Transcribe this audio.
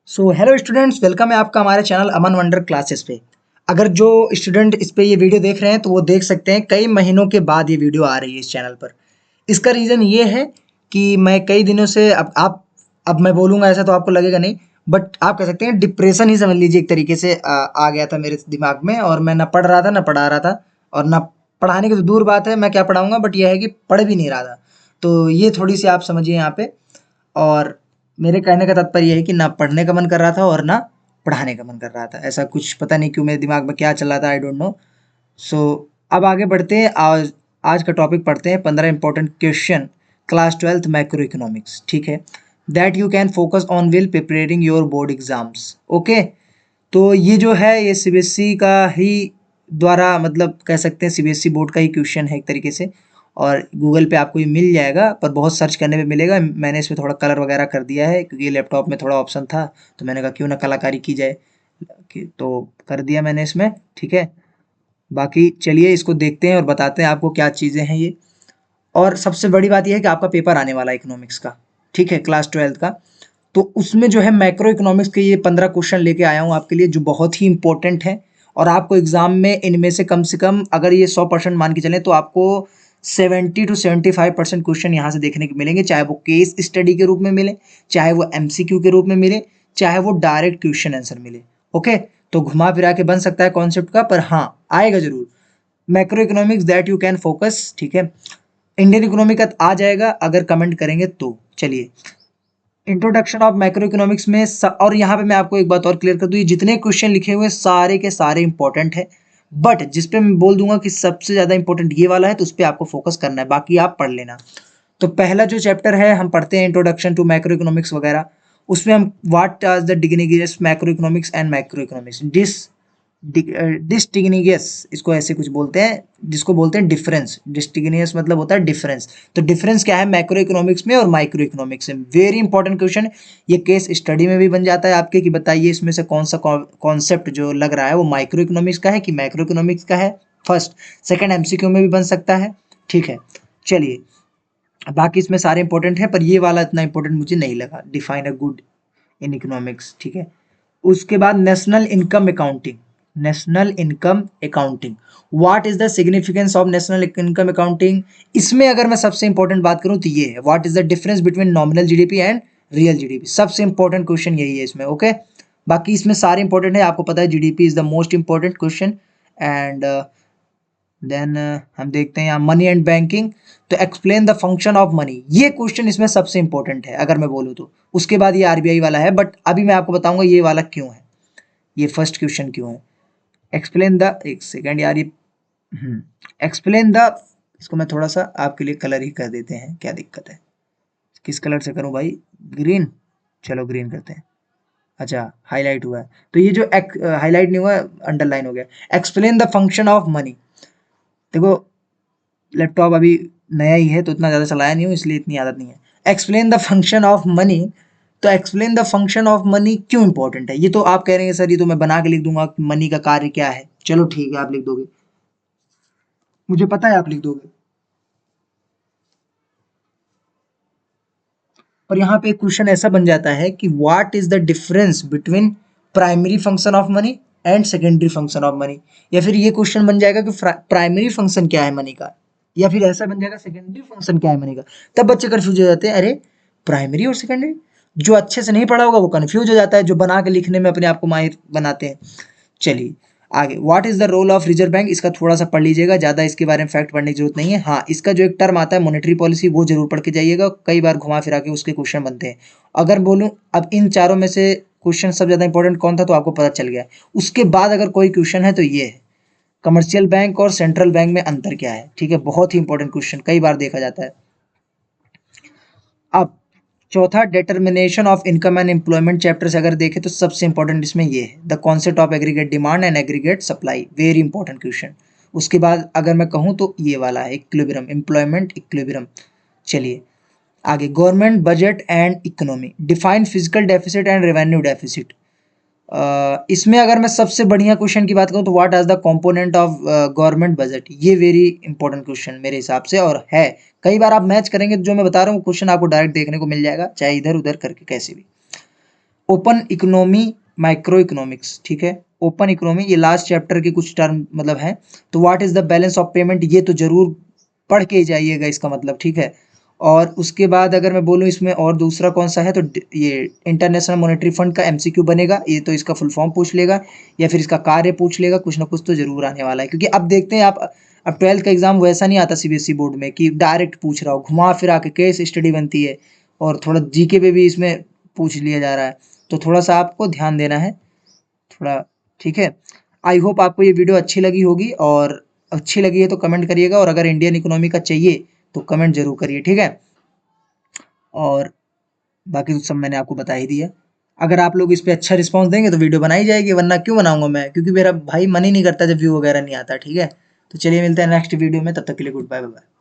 So hello students, welcome है आपका हमारे चैनल अमन वंडर क्लासेस पे। अगर जो स्टूडेंट इस पे ये वीडियो देख रहे हैं तो वो देख सकते हैं कई महीनों के बाद ये वीडियो आ रही है इस चैनल पर। इसका रीज़न ये है कि मैं कई दिनों से अब मैं बोलूँगा ऐसा तो आपको लगेगा नहीं, बट आप कह सकते हैं डिप्रेशन ही समझ लीजिए एक तरीके से आ गया था मेरे दिमाग में, और मैं ना पढ़ रहा था ना पढ़ा रहा था, और ना पढ़ाने की तो दूर बात है, मैं क्या पढ़ाऊँगा, बट ये है कि पढ़ भी नहीं रहा था। तो ये थोड़ी सी आप समझिए यहाँ पे। और मेरे कहने का तात्पर्य ये है कि ना पढ़ने का मन कर रहा था और ना पढ़ाने का मन कर रहा था। ऐसा कुछ पता नहीं क्यों मेरे दिमाग में क्या चल रहा था, आई डोंट नो। सो अब आगे बढ़ते हैं। आज आज का टॉपिक पढ़ते हैं 15 important question class 12th macro economics, ठीक है, that you can focus on will preparing your board exams. Okay, तो ये जो है ये सीबीएसई का ही द्वारा, मतलब कह सकते हैं सीबीएसई बोर्ड का ही क्वेश्चन है एक तरीके से। और गूगल पे आपको ये मिल जाएगा, पर बहुत सर्च करने पे मिलेगा। मैंने इसमें थोड़ा कलर वगैरह कर दिया है क्योंकि ये लैपटॉप में थोड़ा ऑप्शन था, तो मैंने कहा क्यों ना कलाकारी की जाए, तो कर दिया मैंने इसमें, ठीक है। बाकी चलिए इसको देखते हैं और बताते हैं आपको क्या चीज़ें हैं ये। और सबसे बड़ी बात यह है कि आपका पेपर आने वाला है इकोनॉमिक्स का, ठीक है, क्लास 12th का। तो उसमें जो है मैक्रो इकोनॉमिक्स के ये 15 क्वेश्चन लेके आया हूँ आपके लिए, जो बहुत ही इंपॉर्टेंट है। और आपको एग्जाम में इनमें से कम अगर ये 100% मान के चलें तो आपको 70 to 75% क्वेश्चन यहाँ से देखने को मिलेंगे, चाहे वो केस स्टडी के रूप में मिले, चाहे वो एमसीक्यू के रूप में मिले, चाहे वो डायरेक्ट क्वेश्चन आंसर मिले। ओके, तो घुमा फिरा के बन सकता है कॉन्सेप्ट का, पर हाँ आएगा जरूर। Macro economics that you can focus, ठीक है। इंडियन इकोनॉमी का आ जाएगा अगर कमेंट करेंगे तो। चलिए, इंट्रोडक्शन ऑफ मैक्रो इकोनॉमिक्स में और यहाँ पे मैं आपको एक बात और क्लियर कर दूँ, ये जितने क्वेश्चन लिखे हुए हैं सारे के सारे इंपॉर्टेंट है, बट जिस पे मैं बोल दूंगा कि सबसे ज़्यादा इंपॉर्टेंट ये वाला है तो उस पर आपको फोकस करना है, बाकी आप पढ़ लेना। तो पहला जो चैप्टर है हम पढ़ते हैं इंट्रोडक्शन टू मैक्रो इकोनॉमिक्स वगैरह। उसमें हम what are the distinguishes macroeconomics and macroeconomics distinguish, इसको ऐसे कुछ बोलते हैं, जिसको बोलते हैं डिफरेंस। डिस्टिग्नियस मतलब होता है डिफरेंस। तो डिफरेंस क्या है मैक्रो इकोनॉमिक्स में और माइक्रो इकोनॉमिक्स में? Very important question. ये केस स्टडी में भी बन जाता है आपके कि बताइए इसमें से कौन सा कॉन्सेप्ट जो लग रहा है वो माइक्रो इकोनॉमिक्स का है कि मैक्रो इकोनॉमिक्स का है। फर्स्ट सेकंड एमसीक्यू में भी बन सकता है, ठीक है। चलिए, बाकी इसमें सारे इंपॉर्टेंट है, पर ये वाला इतना इंपॉर्टेंट मुझे नहीं लगा, define a good in economics, ठीक है। उसके बाद national income accounting. National income accounting, what is the significance of national income accounting? इसमें अगर मैं सबसे इंपॉर्टेंट बात करूं तो ये है, what is the difference between nominal GDP and real GDP. सबसे इंपॉर्टेंट क्वेश्चन यही है इसमें, ओके। बाकी इसमें सारे इंपॉर्टेंट है, आपको पता है GDP is the most important question. And then हम देखते हैं यहाँ मनी एंड बैंकिंग। तो explain the function of money, ये क्वेश्चन इसमें सबसे इंपॉर्टेंट है अगर मैं बोलूँ तो। उसके बाद ये आरबीआई वाला है, बट अभी मैं आपको बताऊंगा ये वाला क्यों है, ये फर्स्ट क्वेश्चन क्यों है। एक्सप्लेन द, एक सेकेंड यार, ये एक्सप्लेन द, इसको मैं थोड़ा सा आपके लिए कलर ही कर देते हैं, क्या दिक्कत है, किस कलर से करूं भाई? ग्रीन, चलो ग्रीन करते हैं। अच्छा, हाईलाइट हुआ है तो ये जो हाईलाइट नहीं हुआ, अंडरलाइन हो गया। Explain the function of money. देखो, लैपटॉप अभी नया ही है तो इतना ज़्यादा चलाया नहीं हूँ, इसलिए इतनी आदत नहीं है। Explain the function of money. तो explain the function of money क्यों इंपॉर्टेंट है? ये तो आप कह रहे हैं सर ये तो मैं बना के लिख दूंगा मनी का कार्य क्या है। चलो ठीक है, आप लिख दोगे, मुझे पता है आप लिख दोगे, पर यहाँ पे एक क्वेश्चन ऐसा बन जाता है कि what is the difference between primary function of money and secondary function of money. या फिर ये क्वेश्चन बन जाएगा कि प्राइमरी फंक्शन क्या है मनी का, या फिर ऐसा बन जाएगा सेकेंडरी फंक्शन क्या है मनी का। तब बच्चे कंफ्यूज हो जाते हैं, अरे प्राइमरी और सेकेंडरी। जो अच्छे से नहीं पढ़ा होगा वो कंफ्यूज हो जाता है, जो बना के लिखने में अपने आप को माहिर बनाते हैं। चलिए आगे, what is the role of reserve bank, इसका थोड़ा सा पढ़ लीजिएगा, ज़्यादा इसके बारे में फैक्ट पढ़ने की जरूरत नहीं है। हाँ, इसका जो एक टर्म आता है मॉनेटरी पॉलिसी, वो जरूर पढ़ के जाइएगा, कई बार घुमा फिरा के उसके क्वेश्चन बनते हैं। अगर बोलूँ अब इन चारों में से क्वेश्चन सब ज़्यादा इंपॉर्टेंट कौन था तो आपको पता चल गया। उसके बाद अगर कोई क्वेश्चन है तो ये है, कमर्शियल बैंक और सेंट्रल बैंक में अंतर क्या है, ठीक है। बहुत ही इंपॉर्टेंट क्वेश्चन, कई बार देखा जाता है। अब चौथा, determination of income and employment chapter से अगर देखें तो सबसे इंपॉर्टेंट इसमें ये है, the concept of aggregate demand and aggregate supply, very important question. उसके बाद अगर मैं कहूँ तो ये वाला है इक्विलिब्रियम, एम्प्लॉयमेंट इक्विलिब्रियम। चलिए आगे, government budget and economy, define physical deficit and revenue deficit. इसमें अगर मैं सबसे बढ़िया क्वेश्चन की बात करूँ तो what are the component of government budget, ये वेरी इंपॉर्टेंट क्वेश्चन मेरे हिसाब से, और है कई बार आप मैच करेंगे तो जो मैं बता रहा हूँ क्वेश्चन आपको डायरेक्ट देखने को मिल जाएगा, चाहे इधर उधर करके कैसे भी। ओपन इकोनॉमी, माइक्रो इकोनॉमिक्स, ठीक है। ओपन इकोनॉमी ये लास्ट चैप्टर के कुछ टर्म मतलब है। तो what is the balance of payment, ये तो जरूर पढ़ के ही जाइएगा इसका मतलब, ठीक है। और उसके बाद अगर मैं बोलूँ इसमें और दूसरा कौन सा है, तो ये इंटरनेशनल मॉनेटरी फंड का एमसीक्यू बनेगा, ये तो इसका फुल फॉर्म पूछ लेगा या फिर इसका कार्य पूछ लेगा, कुछ ना कुछ तो जरूर आने वाला है। क्योंकि अब देखते हैं आप, अब 12th का एग्जाम वैसा नहीं आता सीबीएसई बोर्ड में कि डायरेक्ट पूछ रहा हो, घुमा फिरा के केस स्टडी बनती है और थोड़ा जीके पे भी इसमें पूछ लिया जा रहा है। तो थोड़ा सा आपको ध्यान देना है थोड़ा, ठीक है। आई होप आपको ये वीडियो अच्छी लगी होगी, और अच्छी लगी है तो कमेंट करिएगा, और अगर इंडियन इकोनॉमी का चाहिए तो कमेंट जरूर करिए, ठीक है। और बाकी तो सब मैंने आपको बता ही दिया। अगर आप लोग इस पे अच्छा रिस्पांस देंगे तो वीडियो बनाई जाएगी, वरना क्यों बनाऊंगा मैं, क्योंकि मेरा भाई मन ही नहीं करता जब व्यू वगैरह नहीं आता, ठीक है। तो चलिए मिलते हैं नेक्स्ट वीडियो में, तब तक के लिए गुड बाय बाय।